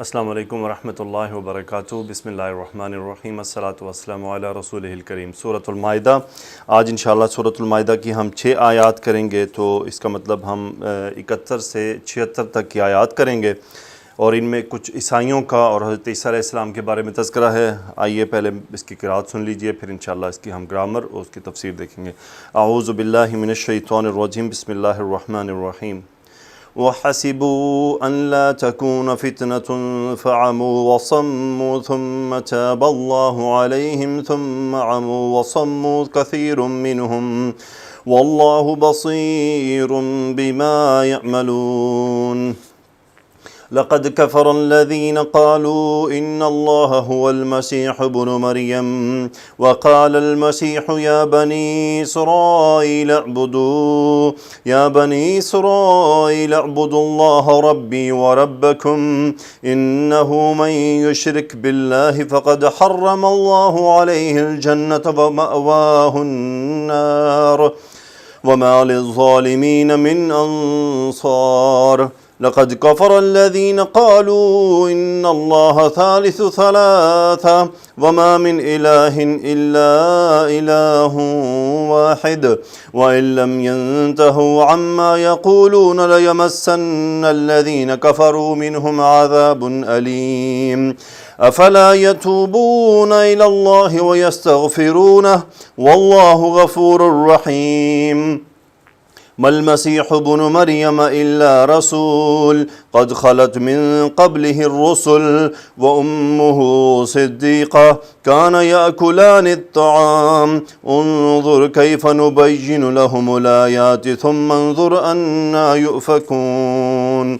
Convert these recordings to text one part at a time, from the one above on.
السلام علیکم ورحمۃ اللہ وبرکاتہ۔ بسم اللہ الرحمن الرحیم، الصلاۃ والسلام علی رسول الکریم۔ سورۃ المائدہ، آج انشاءاللہ سورۃ المائدہ کی ہم 6 آیات کریں گے، تو اس کا مطلب ہم 71 سے 76 تک کی آیات کریں گے، اور ان میں کچھ عیسائیوں کا اور حضرت عیسیٰ علیہ السلام کے بارے میں تذکرہ ہے۔ آئیے پہلے اس کی قرأت سن لیجئے، پھر انشاءاللہ اس کی ہم گرامر اور اس کی تفسیر دیکھیں گے۔ اعوذ باللہ من الشیطان الرجیم، بسم اللہ الرحمن الرحیم۔ وَحَسِبُوا أَن لَّا تَكُونَ فِتْنَةٌ فَعَمُوا وَصَمُّوا ثُمَّ تَابَ اللَّهُ عَلَيْهِمْ ثُمَّ عَمُوا وَصَمُّوا كَثِيرٌ مِّنْهُمْ وَاللَّهُ بَصِيرٌ بِمَا يَعْمَلُونَ۔ لقد كفر الذين قالوا إن الله هو المسيح ابن مريم وقال المسيح يا بني إسرائيل اعبدوا الله ربي وربكم إنه من يشرك بالله فقد حرم الله عليه الجنة ومأواه النار وما للظالمين من أنصار۔ لقد كفر الذين قالوا إن الله ثالث ثلاثة وما من إله إلا إله واحد وإن لم ينتهوا عما يقولون ليمسن الذين كفروا منهم عذاب أليم أفلا يتوبون إلى الله ويستغفرونه والله غفور رحيم۔ ما المسيح ابن مريم إلا رسول قد خلت من قبله الرسل وأمه صديقة كان يأكلان الطعام انظر كيف نبين لهم الآيات ثم انظر أنى يؤفكون۔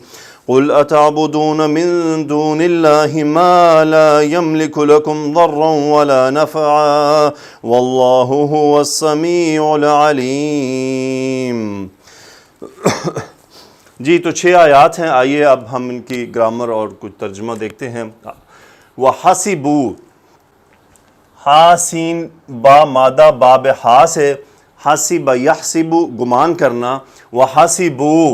قل أتعبدون من دون الله ما لا يملك لكم ضرا ولا نفعا والله هو السميع العليم۔ جی تو 6 آیات ہیں، آئیے اب ہم ان کی گرامر اور کچھ ترجمہ دیکھتے ہیں۔ وَحَسِبُوا، ہا سین با مادہ باب ہا سے، حسب یحسب گمان کرنا، وَحَسِبُوا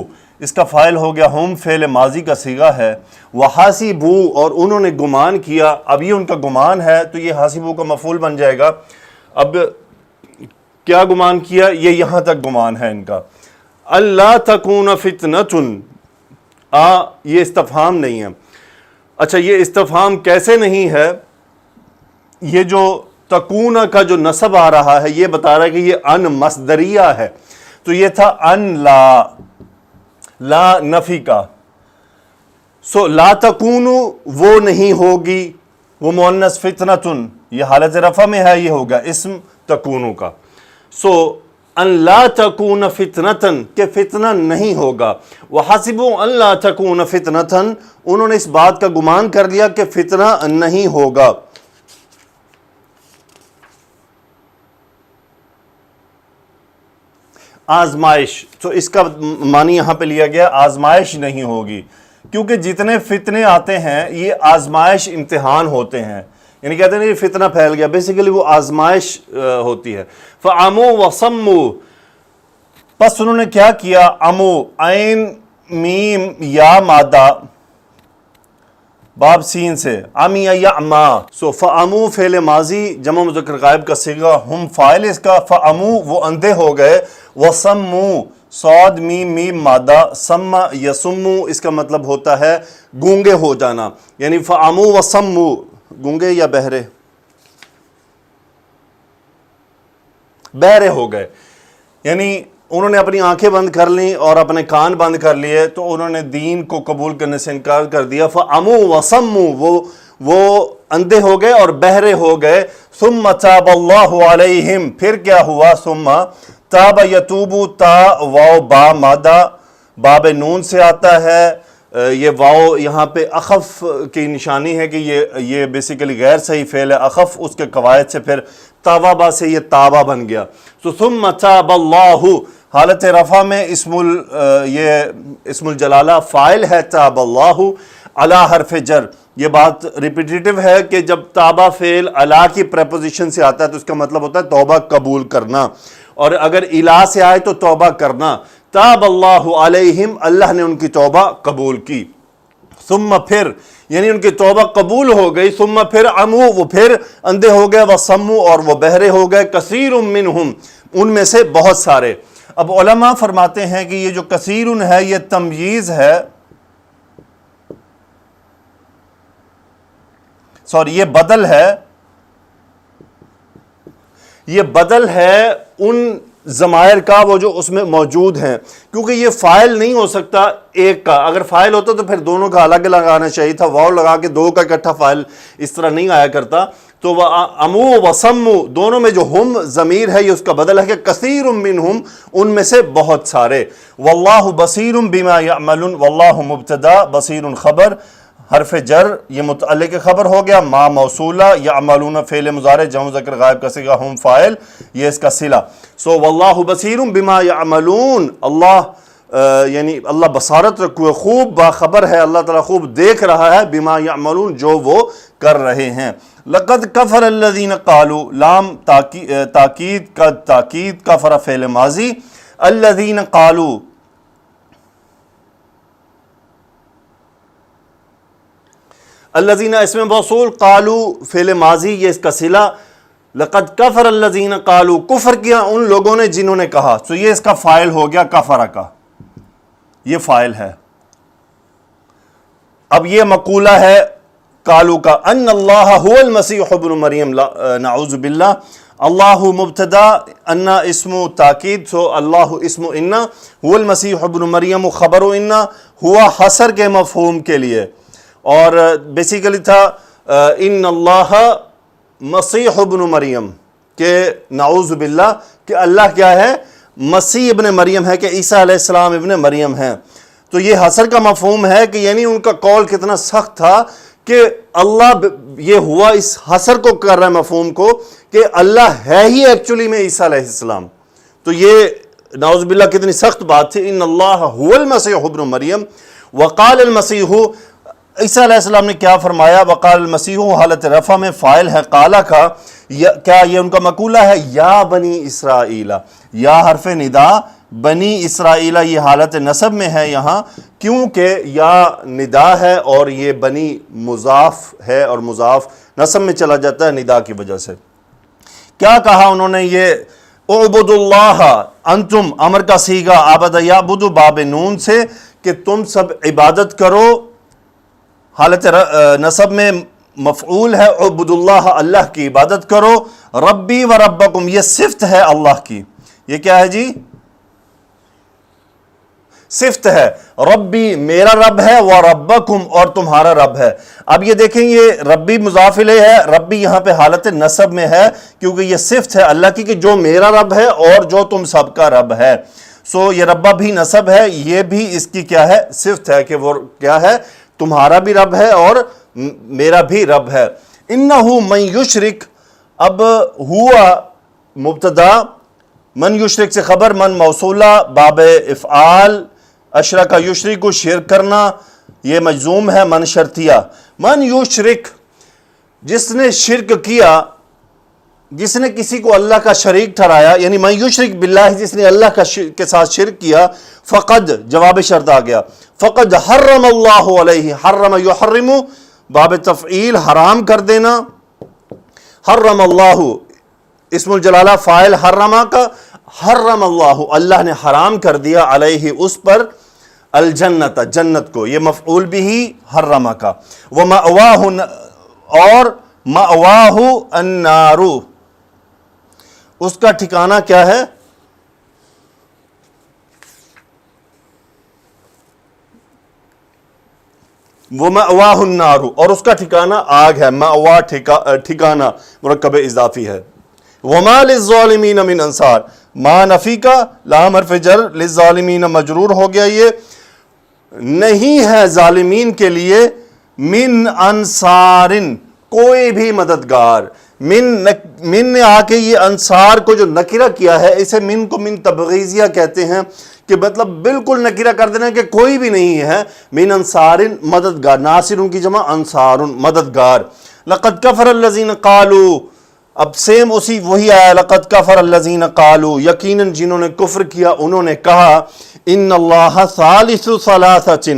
اس کا فاعل ہو گیا ہم، فعل ماضی کا صیغہ ہے۔ وَحَسِبُوا اور انہوں نے گمان کیا، اب یہ ان کا گمان ہے تو یہ حاسبو کا مفعول بن جائے گا۔ اب کیا گمان کیا؟ یہ یہاں تک گمان ہے ان کا۔ اللہ تکون فتنۃ، یہ استفہام نہیں ہے۔ اچھا، یہ استفہام کیسے نہیں ہے؟ یہ جو تکون کا جو نصب آ رہا ہے یہ بتا رہا ہے کہ یہ ان مصدریہ ہے، تو یہ تھا ان لا نفی کا۔ سو لا تکون وہ نہیں ہوگی، وہ مؤنث فتنۃ یہ حالت رفع میں ہے، یہ ہوگا اسم تکون کا۔ سو ان لا تکون فتنۃ کہ فتنہ نہیں ہوگا۔ وحسبوا ان لا تکون فتنۃ انہوں نے اس بات کا گمان کر لیا کہ فتنہ نہیں ہوگا۔ آزمائش، تو اس کا معنی یہاں پہ لیا گیا آزمائش نہیں ہوگی، کیونکہ جتنے فتنے آتے ہیں یہ آزمائش امتحان ہوتے ہیں، یعنی کہتے ہیں یہ فتنہ پھیل گیا، بیسیکلی وہ آزمائش ہوتی ہے۔ فَعَمُوا وَصَمُّوا پس انہوں نے کیا کیا؟ عمو، عین میم یا مادہ باب سین سے، عمی یعما، سو فَعَمُوا فعل ماضی جمع مذکر غائب کا صیغہ، ہم فاعل اس کا، فَعَمُوا وہ اندھے ہو گئے، وَصَمُّوا صاد میم میم مادہ، سما یسمو اس کا مطلب ہوتا ہے گونگے ہو جانا، یعنی فَعَمُوا وَصَمُّوا گونگے یا بہرے، بہرے ہو گئے، یعنی انہوں نے اپنی آنکھیں بند کر لیں اور اپنے کان بند کر لیے، تو انہوں نے دین کو قبول کرنے سے انکار کر دیا۔ فَعَمُوا وَصَمُّوا وہ اندھے ہو گئے اور بہرے ہو گئے۔ ثُمَّ تَابَ اللَّهُ عَلَيْهِمْ پھر کیا ہوا؟ ثُمَّ تَابَ یتوبو، تا واو با مادہ باب نون سے آتا ہے، یہ واو یہاں پہ اخف کی نشانی ہے کہ یہ بیسیکلی غیر صحیح فعل ہے، اخف اس کے قواعد سے پھر تابا سے یہ تابا بن گیا۔ تو ثُمَّ تَابَ اللَّهُ حالت رفع میں یہ اسم الجلالہ فاعل ہے تاب اللہ، علی حرف جر، یہ بات ریپیٹیٹو ہے کہ جب تابہ فعل علی کی پریپوزیشن سے آتا ہے تو اس کا مطلب ہوتا ہے توبہ قبول کرنا، اور اگر الی سے آئے تو توبہ کرنا۔ تاب اللہ علیہم، اللہ نے ان کی توبہ قبول کی۔ ثم پھر یعنی ان کی توبہ قبول ہو گئی، ثم پھر عمو وہ پھر اندھے ہو گئے، وصمو اور وہ بہرے ہو گئے، کثیر منہم ان میں سے بہت سارے۔ اب علماء فرماتے ہیں کہ یہ جو کثیر ہے یہ تمییز ہے، یہ بدل ہے، یہ بدل ہے ان ضمائر کا وہ جو اس میں موجود ہیں، کیونکہ یہ فاعل نہیں ہو سکتا ایک کا۔ اگر فاعل ہوتا تو پھر دونوں کا الگ الگ آنا چاہیے تھا، واو لگا کے دو کا اکٹھا فاعل اس طرح نہیں آیا کرتا۔ تو امو و سمو دونوں میں جو ہم ضمیر ہے یہ اس کا بدل ہے کہ کثیر منہم ان میں سے بہت سارے۔ واللہ بصیر بما یعملون، واللہ مبتدا بصیر خبر، حرف جر یہ متعلق خبر ہو گیا، ما موصولہ، یعملون فعل مضارع جمع مذکر غائب کا صیغہ، ہم فاعل یہ اس کا صلہ۔ واللہ بصیر بما یعملون، اللہ یعنی اللہ بصارت رکھے خوب باخبر ہے، اللہ تعالیٰ خوب دیکھ رہا ہے، بما یعملون جو وہ کر رہے ہیں۔ لقد کفر الذین قالوا، لام تاکید کا تاکید، کفر فعل ماضی، الذین قالوا الذین اسم موصول، قالوا فعل ماضی یہ اس کا صلہ، لقد کفر الذین قالوا کفر کیا ان لوگوں نے جنہوں نے کہا، تو یہ اس کا فاعل ہو گیا کفر کا، یہ فاعل ہے۔ اب یہ مقولہ ہے قالوا کا، ان اللہ هو المسیح ابن مریم، نعوذ باللہ، اللہ مبتدا، ان اسم تاکید، اللہ اسم ان، هو المسیح ابن مریم خبر ان، ہوا حصر کے مفہوم کے لیے، اور بیسیکلی تھا ان اللہ مسیح ابن مریم، کہ نعوذ باللہ کہ اللہ کیا ہے، مسیح ابن مریم ہے، کہ عیسیٰ علیہ السلام ابن مریم ہیں۔ تو یہ حصر کا مفہوم ہے کہ یعنی ان کا قول کتنا سخت تھا کہ اللہ، یہ ہوا اس حصر کو کر رہا ہے مفہوم کو کہ اللہ ہے ہی ایکچولی میں عیسیٰ علیہ السلام۔ تو یہ نعوذ باللہ کتنی سخت بات تھی، ان اللہ هو المسیح ابن مریم، وقال المسیح، عیسیٰ علیہ السلام نے کیا فرمایا، وقال المسیح حالت رفع میں فاعل ہے قالا کا، کیا یہ ان کا مقولہ ہے، یا بنی اسرائیل، یا حرف ندا، بنی اسرائیل یہ حالت نصب میں ہے یہاں، کیونکہ یا ندا ہے اور یہ بنی مضاف ہے اور مضاف نصب میں چلا جاتا ہے ندا کی وجہ سے۔ کیا کہا انہوں نے، یہ اعبد اللہ، انتم امر کا صیغہ، عبد یعبد باب نون سے، کہ تم سب عبادت کرو، حالت نصب میں مفعول ہے، عبد اللہ اللہ کی عبادت کرو، ربی و ربکم یہ صفت ہے اللہ کی، یہ کیا ہے جی، صفت ہے، ربی میرا رب ہے، و ربکم اور تمہارا رب ہے۔ اب یہ دیکھیں یہ ربی مضاف الیہ ہے، ربی یہاں پہ حالت نصب میں ہے کیونکہ یہ صفت ہے اللہ کی کہ جو میرا رب ہے اور جو تم سب کا رب ہے۔ یہ ربہ بھی نصب ہے، یہ بھی اس کی کیا ہے، صفت ہے کہ وہ کیا ہے، تمہارا بھی رب ہے اور میرا بھی رب ہے۔ انہو من یشرک، اب ہوا مبتدا، من یشرک سے خبر، من موصولہ، باب افعال، اشرک یشرک کو شرک کرنا، یہ مجزوم ہے، من شرطیہ، من یشرک جس نے شرک کیا، جس نے کسی کو اللہ کا شریک ٹھہرایا، یعنی من یشرک باللہ جس نے اللہ کے ساتھ شرک کیا، فقد جواب شرط آ گیا، فقد حرم اللہ علیہ، حرم یحرم باب تفعیل حرام کر دینا، حرم اللہ اسم الجلالہ فاعل حرمہ کا، حرم اللہ اللہ نے حرام کر دیا، علیہ اس پر، الجنت جنت کو، یہ مفعول بھی حرمہ کا، ومأواہ اور مأواہ النار اس کا ٹھکانہ کیا ہے، ومأواہ النار اور اس کا ٹھکانہ آگ ہے، مأوا ٹھکانہ مرکب اضافی ہے۔ وما للظالمین من انصار، ما نفی کا لام حرف جر، للظالمین مجرور ہو گیا، یہ نہیں ہے ظالمین کے لیے، من انصار کوئی بھی مددگار، من نے آ کے یہ انصار کو جو نکرہ کیا ہے، اسے من کو من تبغیضیہ کہتے ہیں، کہ مطلب بالکل نکرہ کر دینا کہ کوئی بھی نہیں ہے، من انصار مددگار، ناصرون کی جمع انصار مددگار۔ لقد کفر الذین قالوا، اب سیم اسی وہی آیا، لقد کفر الذین قالوا یقیناً جنہوں نے کفر کیا انہوں نے کہا، ان اللہ ثالث ثلاثۃ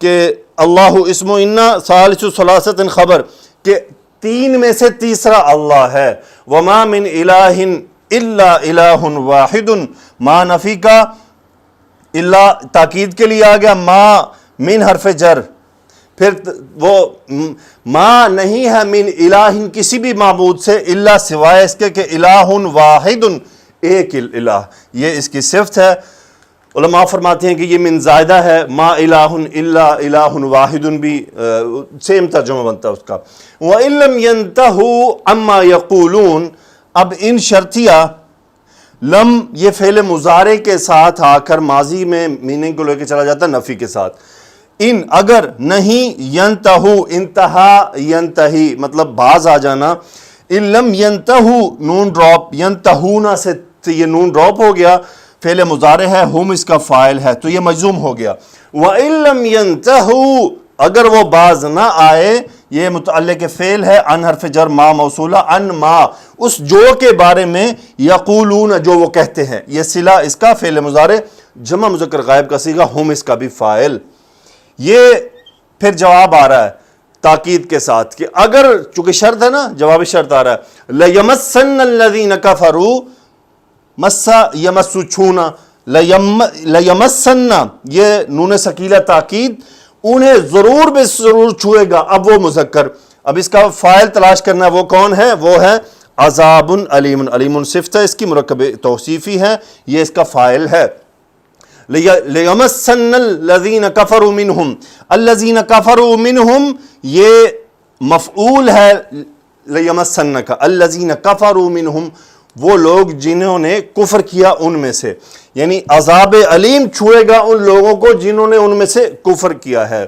کہ اللہ اسم انا ثالث ثلاثۃ خبر کہ تین میں سے تیسرا اللہ ہے. وما من الہ الا الہ واحد ما نفی کا الا تاکید کے لیے آ گیا، ما من حرف جر، پھر وہ ما نہیں ہے من الہ کسی بھی معبود سے، الا سوائے اس کے کہ الہ واحد ایک الہ، یہ اس کی صفت ہے. علماء فرماتے ہیں کہ یہ من زائدہ ہے، ما الہ الا الہ واحد بھی سیم ترجمہ بنتا ہے اس کا. وَإِن لَمْ يَنْتَهُوا عَمَّا يَقُولُونَ، اب ان شرطیہ لم یہ فعل مضارع کے ساتھ آ کر ماضی میں میننگ کو لے کے چلا جاتا ہے نفی کے ساتھ. ان اگر نہیں، ینتہو انتہا ینتہی مطلب باز آ جانا، ان لم ینتہو نون ڈراپ، ینتہونا سے یہ نون ڈراپ ہو گیا، فعل مضارع ہے، ہم اس کا فاعل ہے تو یہ مجزوم ہو گیا. وَإِن لَمْ يَنْتَهُوا اگر وہ باز نہ آئے، یہ متعلق فعل ہے ان حرف جر ما موصولہ، ان ما اس جو کے بارے میں، یقولون جو وہ کہتے ہیں، یہ صلہ اس کا فعل مضارع، جمع مذکر غائب کا صیغہ، ہم اس کا بھی فاعل. یہ پھر جواب آ رہا ہے تاکید کے ساتھ کہ اگر چونکہ شرط ہے نا، جوابی شرط آ رہا ہے لَيَمَسَّنَّ الَّذِينَ كَفَرُوا، مسا یمسو چھونا، لَيَمَسَّنَّ یہ نون ثقیلہ تاکید، انہیں ضرور بے ضرور چھوئے گا. اب وہ مذکر، اب اس کا فاعل تلاش کرنا ہے، وہ کون ہے؟ وہ ہے عذاب علیم. علیم صفت ہے اس کی، مرکب توصیفی ہے، یہ اس کا فاعل ہے. لَيَمَسَّنَّ الَّذِينَ كَفَرُوا مِنْهُمْ، الَّذِينَ كَفَرُوا مِنْهُمْ یہ مفعول ہے لَيَمَسَّنَّ کا، الَّذِينَ كَفَرُوا مِنْهُمْ وہ لوگ جنہوں نے کفر کیا ان میں سے، یعنی عذاب علیم چھوئے گا ان لوگوں کو جنہوں نے ان میں سے کفر کیا ہے.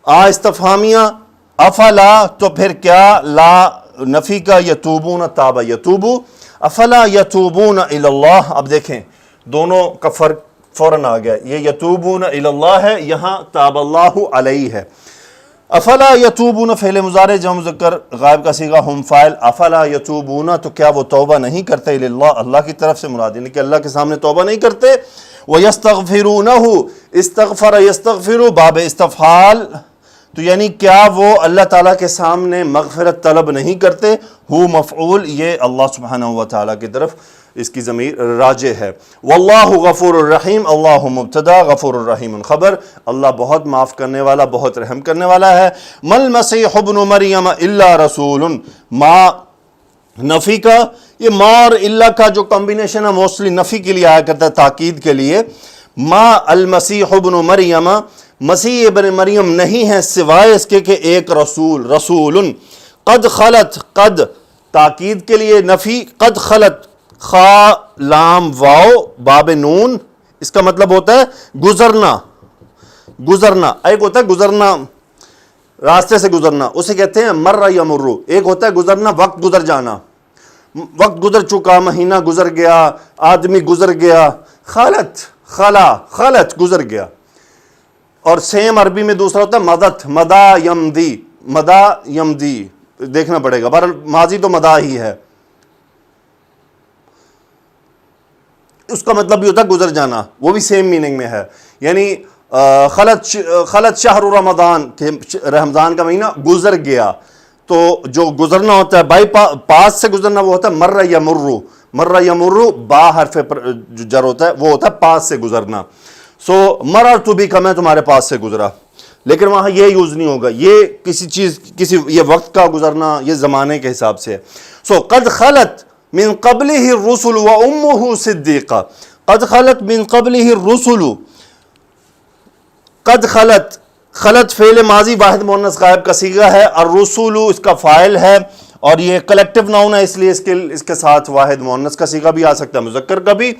استفہامیہ افلا تو پھر کیا، لا نفی کا، یتوبون تاب یتوبو، افلا یتوبون الی اللہ. اب دیکھیں دونوں کا فرق فوراً آ گیا، یہ یتوبون الی اللہ ہے، یہاں تاب اللہ علیہ ہے. افلا یتوبون فعل مضارع جمع مذکر غائب کا صیغہ، ہم فاعل. افلا یتوبون تو کیا وہ توبہ نہیں کرتے، الی اللہ اللہ کی طرف سے، مراد یعنی کہ اللہ کے سامنے توبہ نہیں کرتے. وَيَسْتَغْفِرُونَهُ استغفر یستغفر باب استفعال، تو یعنی کیا وہ اللہ تعالیٰ کے سامنے مغفرت طلب نہیں کرتے، ہو مفعول، یہ اللہ سبحانہ و تعالیٰ کی طرف اس کی ضمیر راجع ہے. واللہ غفور الرحیم، اللہ مبتدا، غفور الرحیم خبر، اللہ بہت معاف کرنے والا، بہت رحم کرنے والا ہے. مل مسیح ابن مریم الا رسول، ما نفی کا، یہ ما اور الا کا جو کمبینیشن ہے موسٹلی نفی کے لیے آیا کرتا ہے، تاکید کے لیے. ما المسیح ابن مریم، مسیح ابن مریم نہیں ہے سوائے اس کے کہ ایک رسول، رسول. قد خلت، قد تاکید کے لیے نفی، قد خلت خا لام واو باب نون، اس کا مطلب ہوتا ہے گزرنا. گزرنا ایک ہوتا ہے گزرنا راستے سے گزرنا، اسے کہتے ہیں مر یمرو. ایک ہوتا ہے گزرنا وقت گزر جانا، وقت گزر چکا، مہینہ گزر گیا، آدمی گزر گیا. خلت، خلا، خلت گزر گیا. اور سیم عربی میں دوسرا ہوتا ہے مدت، مدا یمدی، مدا یمدی دیکھنا پڑے گا، بہرحال ماضی تو مدا ہی ہے، اس کا مطلب بھی ہوتا ہے گزر جانا، وہ بھی سیم میننگ میں ہے. یعنی خلت شہر رمضان کہ رمضان کا مہینہ گزر گیا، تو جو گزرنا ہوتا ہے بائی پاس سے گزرنا وہ ہوتا ہے مر یمرو. مر یمرو با حرف پر جو جر ہوتا ہے وہ ہوتا ہے پاس سے گزرنا. سو مررت بک، میں تمہارے پاس سے گزرا، لیکن وہاں یہ یوز نہیں ہوگا، یہ کسی چیز، کسی یہ وقت کا گزرنا، یہ زمانے کے حساب سے. سو قد خلت من قبلہ الرسل وامہ صدیقہ، قد خلت من قبلہ الرسل، قد خلت، خلت فعل ماضی واحد مؤنث غائب کا صیغہ ہے، الرسل اس کا فاعل ہے، اور یہ کلیکٹیو ناؤن ہے اس لیے اس کے ساتھ واحد مؤنث کا صیغہ بھی آ سکتا ہے، مذکر کا بھی.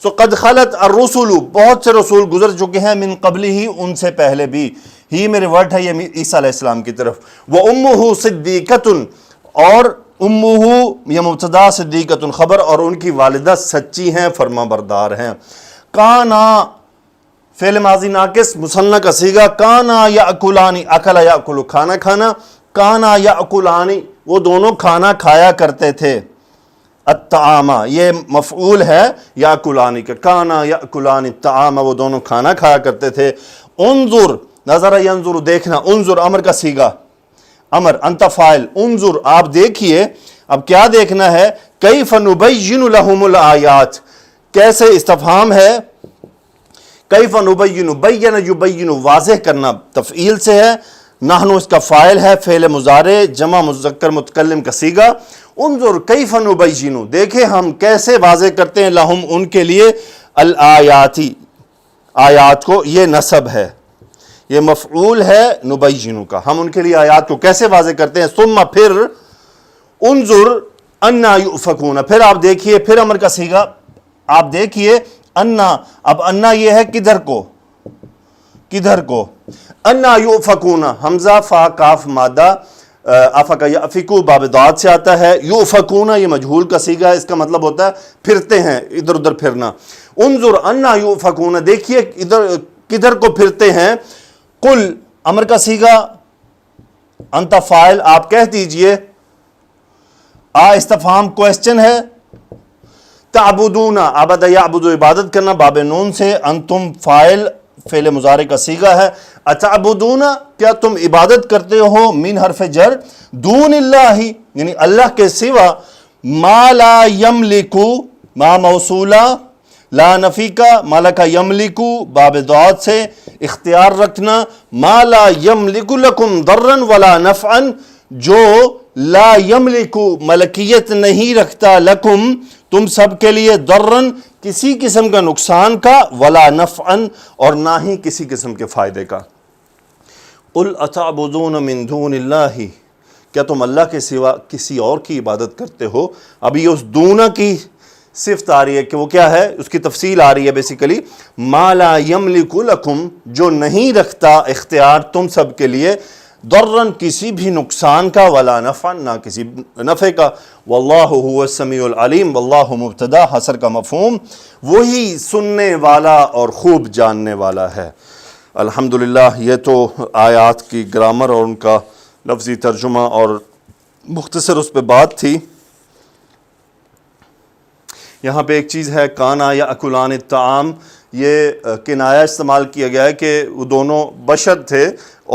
سو قد خلت الرسل، بہت سے رسول گزر چکے ہیں، من قبلہ ان سے پہلے بھی، ہی میں ریورٹ ہے یہ عیسیٰ علیہ السلام کی طرف. وامہ صدیقۃ، اور امہ یہ مبتدا، صدیقۃ خبر، اور ان کی والدہ سچی ہیں، فرما بردار ہیں. کانا فعل ماضی ناقص مثنیٰ کا صیغہ، کانا یاکلانی، اکل یاکل کھانا کھانا، کانا یاکلانی وہ دونوں کھانا کھایا کرتے تھے. الطعام یہ مفعول ہے یاکلانی کا، کانا یاکلانی الطعام وہ دونوں کھانا کھایا کرتے تھے. انظر نظر ینظر دیکھنا، انظر امر کا صیغہ، امر، انت فاعل، انظر آپ دیکھیے، اب کیا دیکھنا ہے؟ کیف نبین لہم الآیات، کیسے استفہام ہے، کیف نبین، بین یبین واضح کرنا تفعیل سے ہے، نحن اس کا فاعل ہے، فعل مضارع جمع مذکر متکلم کا صیغہ، انظر کیف نبین دیکھیں ہم کیسے واضح کرتے ہیں، لہم ان کے لیے، الآیاتی آیات کو، یہ نصب ہے، یہ مفعول ہے نبین کا، ہم ان کے لیے آیات کو کیسے واضح کرتے ہیں، ثم پھر، انظر انا یؤفکون، پھر آپ دیکھیے، پھر امر کا صیغہ، آپ دیکھیے انا، اب انا یہ ہے کدھر کو، کدھر کو، انا یؤفکون، حمزہ فا کاف مادہ، افقا یافکو باب داد سے آتا ہے، یؤفکون یہ مجہول کا صیغہ ہے، اس کا مطلب ہوتا ہے پھرتے ہیں، ادھر ادھر پھرنا، انظر انا یؤفکون دیکھیے ادھر کدھر کو پھرتے ہیں، قل امر کا صیغہ، انت فاعل آپ کہہ دیجئے، استفہام کوسچن ہے، تعبدون عبد یعبد عبادت کرنا باب نون سے، انتم فاعل فعل مضارع کا صیغہ ہے، اتعبدون کیا تم عبادت کرتے ہو، من حرف جر، دون اللہ یعنی اللہ کے سوا، ما لا یملکو ما موصولہ، لا نفی کا، مالک یملکو باب دعات سے، اختیار رکھنا، ما لا یملک لکم ضرا ولا نفعا، جو لا یملکو ملکیت نہیں رکھتا، لکم تم سب کے لیے، ضرن کسی قسم کا نقصان کا، ولا نفعا اور نہ ہی کسی قسم کے فائدے کا، قل اتعبدون من دون اللہ کیا تم اللہ کے سوا کسی اور کی عبادت کرتے ہو، اب یہ اس دونہ کی صفت آ رہی ہے کہ وہ کیا ہے، اس کی تفصیل آ رہی ہے بیسیکلی، ما لا یملک لکم جو نہیں رکھتا اختیار تم سب کے لیے، ضرن کسی بھی نقصان کا، ولا نفعا نہ کسی نفع کا، واللہ هو السمیع العلیم، واللہ مبتدا حصر کا مفہوم، وہی سننے والا اور خوب جاننے والا ہے۔ الحمدللہ یہ تو آیات کی گرامر اور ان کا لفظی ترجمہ اور مختصر اس پہ بات تھی۔ یہاں پہ ایک چیز ہے، کانا یا اکلان الطعام، یہ کنایہ استعمال کیا گیا ہے کہ وہ دونوں بشر تھے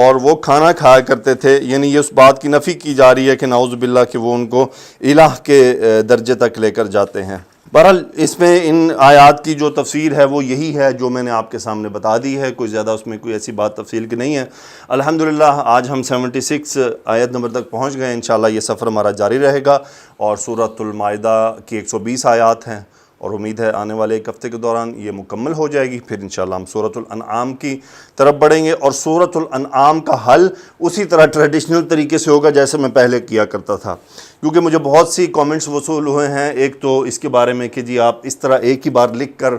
اور وہ کھانا کھایا کرتے تھے، یعنی یہ اس بات کی نفی کی جا رہی ہے کہ نعوذ باللہ کہ وہ ان کو الہ کے درجے تک لے کر جاتے ہیں۔ بہرحال اس میں ان آیات کی جو تفسیر ہے وہ یہی ہے جو میں نے آپ کے سامنے بتا دی ہے، کوئی زیادہ اس میں کوئی ایسی بات تفصیل کی نہیں ہے۔ الحمدللہ آج ہم 76 آیت نمبر تک پہنچ گئے، انشاءاللہ یہ سفر ہمارا جاری رہے گا، اور سورۃ المائدہ کی 120 آیات ہیں، اور امید ہے آنے والے ایک ہفتے کے دوران یہ مکمل ہو جائے گی، پھر انشاءاللہ ہم سورۃ الانعام کی طرف بڑھیں گے، اور سورۃ الانعام کا حل اسی طرح ٹریڈیشنل طریقے سے ہوگا جیسے میں پہلے کیا کرتا تھا، کیونکہ مجھے بہت سی کامنٹس وصول ہوئے ہیں، ایک تو اس کے بارے میں کہ جی آپ اس طرح ایک ہی بار لکھ کر،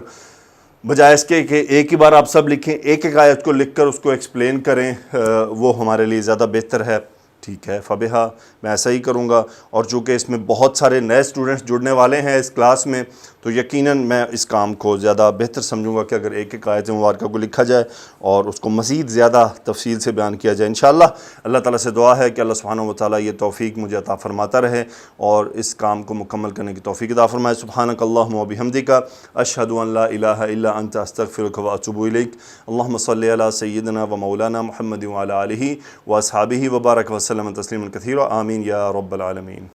بجائے اس کے کہ ایک ہی بار آپ سب لکھیں، ایک ایک آیت کو لکھ کر اس کو ایکسپلین کریں، وہ ہمارے لیے زیادہ بہتر ہے۔ ٹھیک ہے، فبہا میں ایسا ہی کروں گا، اور چونکہ اس میں بہت سارے نئے اسٹوڈنٹس جڑنے والے ہیں اس کلاس میں، تو یقیناً میں اس کام کو زیادہ بہتر سمجھوں گا کہ اگر ایک ایک آیت مبارکہ کو لکھا جائے اور اس کو مزید زیادہ تفصیل سے بیان کیا جائے انشاءاللہ۔ اللہ تعالیٰ سے دعا ہے کہ اللہ سبحانہ و تعالیٰ یہ توفیق مجھے عطا فرماتا رہے اور اس کام کو مکمل کرنے کی توفیق عطا فرمائے۔ سبحانک اللہم و بحمدک، اشہد ان لا الہ الا انت، استغفرک و اتوب الیک۔ اللہم صلی علی سیدنا و مولانا محمد وعلی آلہ و اصحابہ وبارک وسلم تسلیما کثیرا، آمین یا رب العالمین۔